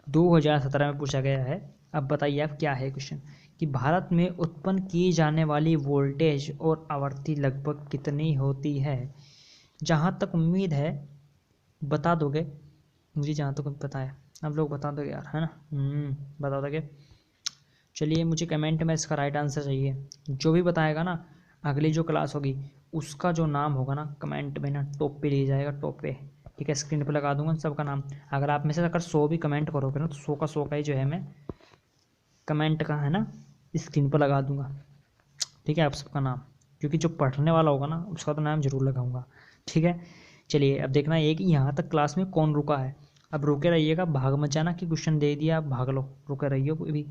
2017 में पूछा गया है। अब बताइए आप क्या है क्वेश्चन, कि भारत में उत्पन्न की जाने वाली वोल्टेज और आवृत्ति लगभग कितनी होती है? जहाँ तक उम्मीद है बता दोगे, मुझे जहाँ तक पता है आप लोग बता दोगे यार, है ना? बता दोगे। चलिए मुझे कमेंट में इसका राइट आंसर चाहिए। जो भी बताएगा ना, अगली जो क्लास होगी उसका जो नाम होगा ना कमेंट में ना टॉप पे ले जाएगा, टॉप पे। ठीक है, स्क्रीन पे लगा दूंगा सबका नाम। अगर आप में से अगर 100 भी कमेंट करोगे ना तो 100 का 100 का ही जो है मैं कमेंट का है ना स्क्रीन पर लगा दूंगा। ठीक है, आप सबका नाम, क्योंकि जो पढ़ने वाला होगा ना उसका तो नाम जरूर लगाऊंगा। ठीक है, चलिए अब देखना है कि यहाँ तक क्लास में कौन रुका है। अब रुके रहिएगा, भाग मत जाना कि क्वेश्चन दे दिया आप भाग लो, रुके रहिए भी।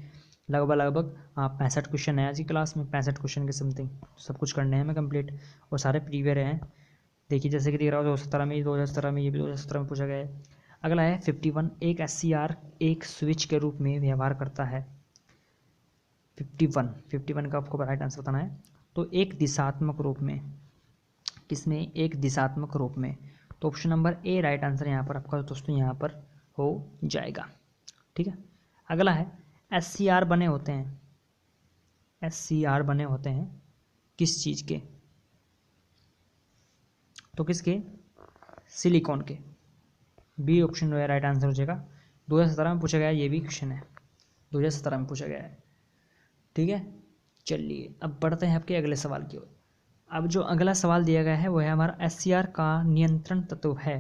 लगभग हाँ 65 क्वेश्चन है आज की क्लास में, 65 क्वेश्चन के समथिंग सब कुछ करने हैं हमें कंप्लीट, और सारे प्रीवियर हैं। देखिए जैसे कि दिख रहा हो 2017 में, 2017 में, ये भी 2017 में पूछा गया है। अगला है 51, एक SCR एक स्विच के रूप में व्यवहार करता है। 51 का आपको राइट आंसर बताना है। तो एक दिशात्मक रूप में, किसमें? एक दिशात्मक रूप में। तो option number A right answer यहाँ पर आपका दोस्तों यहाँ पर हो जाएगा। ठीक है, अगला है SCR बने होते हैं, SCR बने होते हैं किस चीज़ के? तो किसके? सिलिकॉन के। बी ऑप्शन जो है राइट आंसर हो जाएगा। 2017 में पूछा गया है, ये भी क्वेश्चन है 2017 में पूछा गया है। ठीक है, चलिए अब बढ़ते हैं आपके अगले सवाल की ओर। अब जो अगला सवाल दिया गया है वो है हमारा SCR का नियंत्रण तत्व है।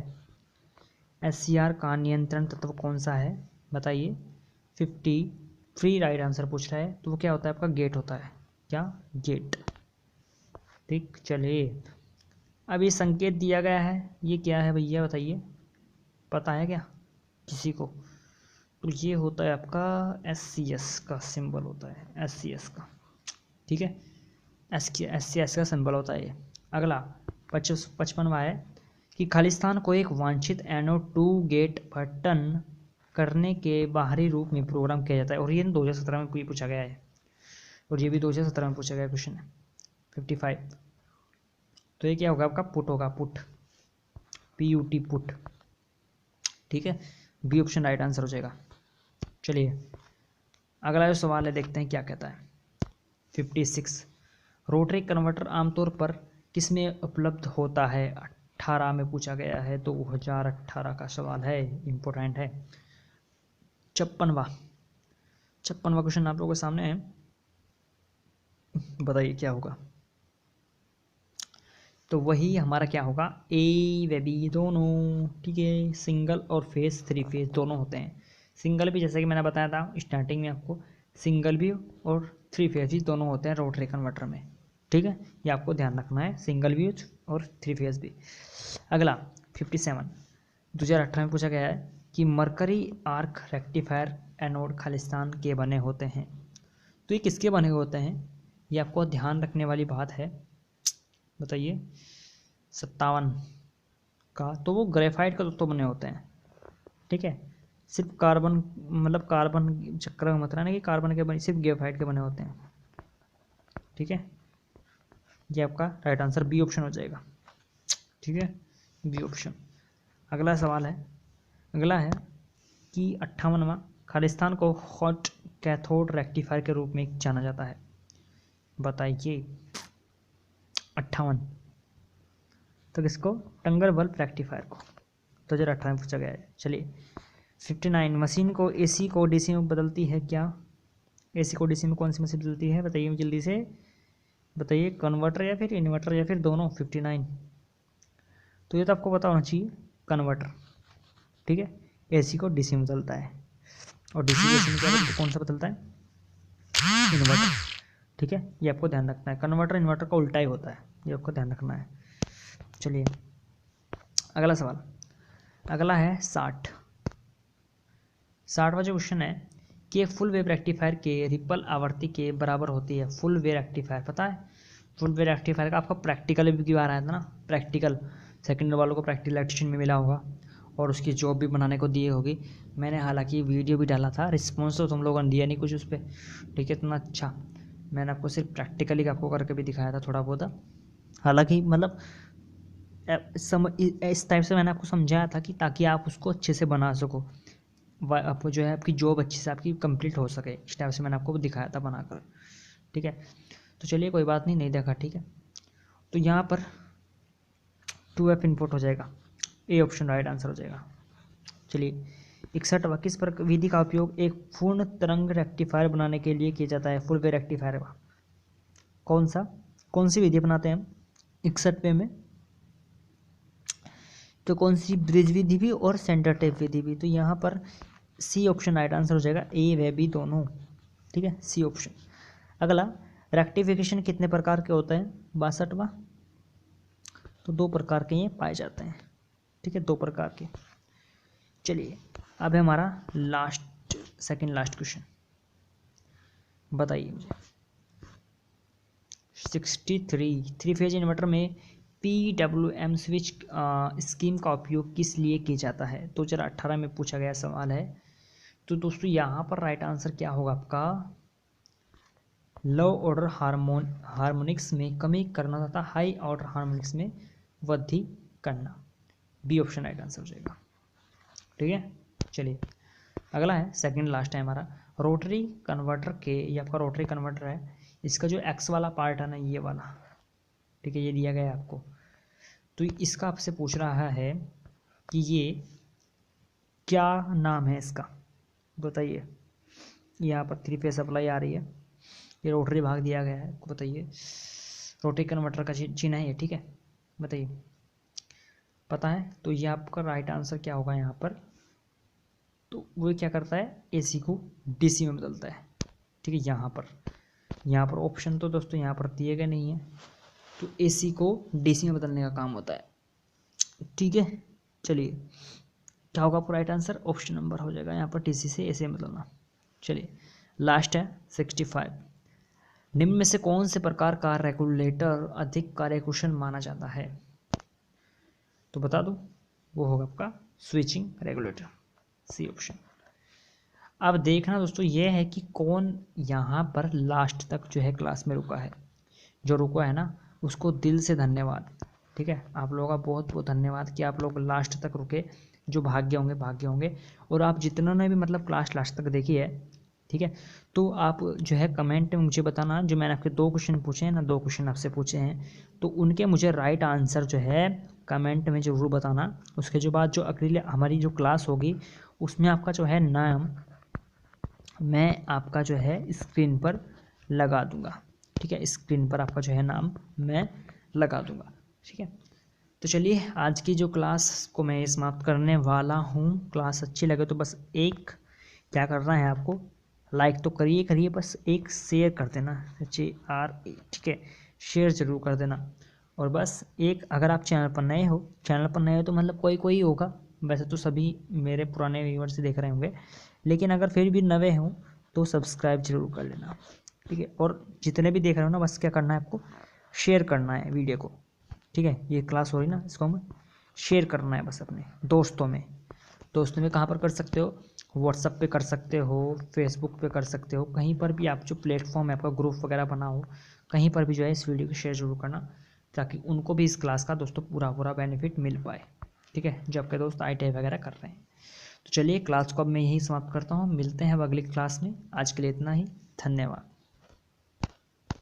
SCR का नियंत्रण तत्व कौन सा है बताइए। 50 फ्री राइट आंसर पूछ रहा है, तो वो क्या होता है आपका? गेट होता है। क्या? गेट। ठीक, चलिए अब ये संकेत दिया गया है, ये क्या है भैया बताइए, पता है क्या किसी को? तो ये होता है आपका SCS का सिंबल होता है, SCS का। ठीक है, SCS का सिंबल होता है ये। अगला 55वां है कि खालिस्तान को एक वांछित एनोड 2 गेट बटन करने के बाहरी रूप में प्रोग्राम किया जाता है, और ये 2017 में कोई पूछा गया है, और ये भी 2017 में पूछा गया क्वेश्चन है। 55, तो ये क्या होगा आपका? पुट होगा, पुट, PUT पुट। ठीक है, बी ऑप्शन राइट आंसर हो जाएगा। चलिए अगला जो सवाल है देखते हैं क्या कहता है। 56, रोटरी कन्वर्टर आमतौर पर किसमें उपलब्ध होता है? 18 में पूछा गया है, 2018 का सवाल है, इम्पोर्टेंट है। 56वां क्वेश्चन आप लोगों के सामने है, बताइए क्या होगा? तो वही हमारा क्या होगा? ए व बी दोनों। ठीक है, सिंगल और फेज 3 फेज दोनों होते हैं। सिंगल भी जैसे कि मैंने बताया था स्टार्टिंग में आपको, सिंगल भी और 3 फेज भी दोनों होते हैं रोटरी कन्वर्टर में। ठीक है, ये आपको ध्यान रखना है, सिंगल भी और 3 फेज भी। अगला 57, 2018 में पूछा गया है कि mercury arc rectifier anode Khalistan के बने होते हैं। तो ये किसके बने होते हैं, ये आपको ध्यान रखने वाली बात है, बताइए। 57 का, तो वो ग्रेफाइट का तो बने होते हैं। ठीक है, सिर्फ कार्बन, मतलब कार्बन चक्कर में मत रहना कि कार्बन के बने, सिर्फ ग्रेफाइट के बने होते हैं। ठीक है, ये आपका राइट आंसर बी ऑप्शन हो जाएगा। ठीक है, बी ऑप्शन। अगला सवाल है, अगला है कि 58वां, खालिस्तान को हॉट कैथोड रेक्टिफायर के रूप में जाना जाता है, बताइए। 58, तो किसको? टंगर बल्ब रेक्टिफायर को, 2018 में पूछा गया है। चलिए 59, मशीन को AC को DC में बदलती है क्या? AC को DC में कौन सी मशीन बदलती है बताइए जल्दी से, बताइए। कन्वर्टर या फिर इन्वर्टर या फिर दोनों? 59, तो ये तो आपको पता होना चाहिए, कन्वर्टर। ठीक है, AC को DC में बदलता है, और DC को AC में क्या बदलता, कौन सा बदलता है, इन्वर्टर। ठीक है, ये आपको ध्यान रखना है, कन्वर्टर इन्वर्टर का उल्टा ही होता है, ये आपको ध्यान रखना है। चलिए अगला सवाल, अगला है 60वां जो क्वेश्चन है कि फुल वेव रेक्टिफायर के रिपल आवृत्ति के बराबर होती है। फुल वेव रेक्टिफायर पता है, फुल वेव रेक्टिफायर का आपका प्रैक्टिकल भी क्यों आ रहा था ना, प्रैक्टिकल सेकंड वालों को प्रैक्टिकल इलेक्ट्रीशियन में मिला होगा और उसकी जॉब भी बनाने को दी होगी। मैंने हालांकि वीडियो भी डाला था, रिस्पॉन्स तो तुम लोगों ने दिया नहीं कुछ उस पर, ठीक है, इतना अच्छा। मैंने आपको सिर्फ प्रैक्टिकली आपको करके भी दिखाया था थोड़ा बहुत, हालांकि मतलब इस टाइप से मैंने आपको समझाया था कि ताकि आप उसको अच्छे से बना सको, आपको जो है आपकी जॉब अच्छे से आपकी कंप्लीट हो सके, इस टाइप से मैंने आपको दिखाया था बनाकर। ठीक है, तो चलिए कोई बात नहीं देखा। ठीक है, तो यहाँ पर 2F इनपुट हो जाएगा, ए ऑप्शन राइट आंसर हो जाएगा। चलिए 61वां, किस पर विधि का उपयोग एक पूर्ण तरंग रेक्टिफायर बनाने के लिए किया जाता है। फुल वेव रेक्टिफायर का कौन सी विधि बनाते हैं हम 61वें में, तो कौन सी, ब्रिज विधि भी और सेंटर टेप विधि भी। तो यहाँ पर सी ऑप्शन राइट आंसर हो जाएगा, ए व बी दोनों। ठीक है, सी ऑप्शन। अगला, रेक्टिफिकेशन कितने प्रकार के होते हैं, 62वां, तो 2 प्रकार के ये पाए जाते हैं। ठीक है, 2 प्रकार के। चलिए अब है हमारा सेकंड लास्ट क्वेश्चन, बताइए मुझे 63, 3 फेज इन्वर्टर में PWM स्विच स्कीम का उपयोग किस लिए किया जाता है। 2018 में पूछा गया सवाल है। तो दोस्तों यहाँ पर राइट आंसर क्या होगा आपका, लो ऑर्डर हार्मोनिक्स में कमी करना तथा हाई ऑर्डर हार्मोनिक्स में वृद्धि करना। बी ऑप्शन राइट आंसर हो जाएगा। ठीक है, चलिए अगला है सेकंड लास्ट है हमारा, रोटरी कन्वर्टर के, ये आपका रोटरी कन्वर्टर है, इसका जो एक्स वाला पार्ट है ना, ये वाला, ठीक है, ये दिया गया है आपको। तो इसका आपसे पूछ रहा है कि ये क्या नाम है इसका, बताइए। यहाँ पर 3 फेज सप्लाई आ रही है, ये रोटरी भाग दिया गया है, आपको बताइए रोटरी कन्वर्टर का चिन्ह है ये। ठीक है, बताइए, पता है। तो ये आपका राइट आंसर क्या होगा यहाँ पर, तो वो क्या करता है, AC को DC में बदलता है। ठीक है, यहाँ पर ऑप्शन तो दोस्तों यहाँ पर दिए गए नहीं है, तो AC को DC में बदलने का काम होता है। ठीक है, चलिए क्या होगा आपको राइट आंसर, ऑप्शन नंबर हो जाएगा यहाँ पर, DC से AC में बदलना। चलिए लास्ट है 65, निम्न में से कौन से प्रकार का रेगुलेटर अधिक कार्यकुशल माना जाता है। तो बता दो, वो होगा आपका स्विचिंग रेगुलेटर, सी ऑप्शन। अब देखना दोस्तों ये है कि कौन यहाँ पर लास्ट तक जो है क्लास में रुका है, जो रुका है ना उसको दिल से धन्यवाद। ठीक है, आप लोगों का बहुत बहुत धन्यवाद कि आप लोग लास्ट तक रुके, जो भाग्य होंगे। और आप जितनों ने भी मतलब क्लास लास्ट तक देखी है, ठीक है, तो आप जो है कमेंट में मुझे बताना, जो मैंने आपके 2 क्वेश्चन पूछे हैं ना, 2 क्वेश्चन आपसे पूछे हैं, तो उनके मुझे राइट आंसर जो है कमेंट में ज़रूर बताना। उसके जो बाद जो अगली हमारी जो क्लास होगी उसमें आपका जो है नाम मैं आपका जो है स्क्रीन पर लगा दूंगा। ठीक है, स्क्रीन पर आपका जो है नाम मैं लगा दूंगा। ठीक है, तो चलिए आज की जो क्लास को मैं समाप्त करने वाला हूँ। क्लास अच्छी लगे तो बस एक क्या करना है आपको, लाइक तो करिए, बस एक शेयर कर देना, ठीक है, शेयर ज़रूर कर देना। और बस एक, अगर आप चैनल पर नए हो तो मतलब कोई होगा, वैसे तो सभी मेरे पुराने व्यूअर्स देख रहे होंगे, लेकिन अगर फिर भी नए हो तो सब्सक्राइब जरूर कर लेना। ठीक है, और जितने भी देख रहे हो ना, बस क्या करना है आपको, शेयर करना है वीडियो को। ठीक है, ये क्लास हो रही ना, इसको हमें शेयर करना है बस अपने दोस्तों में। कहाँ पर कर सकते हो, व्हाट्सएप पे कर सकते हो, फेसबुक पे कर सकते हो, कहीं पर भी आप जो प्लेटफॉर्म है आपका ग्रुप वगैरह बना हो, कहीं पर भी जो है इस वीडियो को शेयर जरूर करना, ताकि उनको भी इस क्लास का दोस्तों पूरा बेनिफिट मिल पाए। ठीक है, जो आपके दोस्त ITI वगैरह कर रहे हैं। तो चलिए क्लास को अब मैं यही समाप्त करता हूँ, मिलते हैं अब अगली क्लास में। आज के लिए इतना ही, धन्यवाद।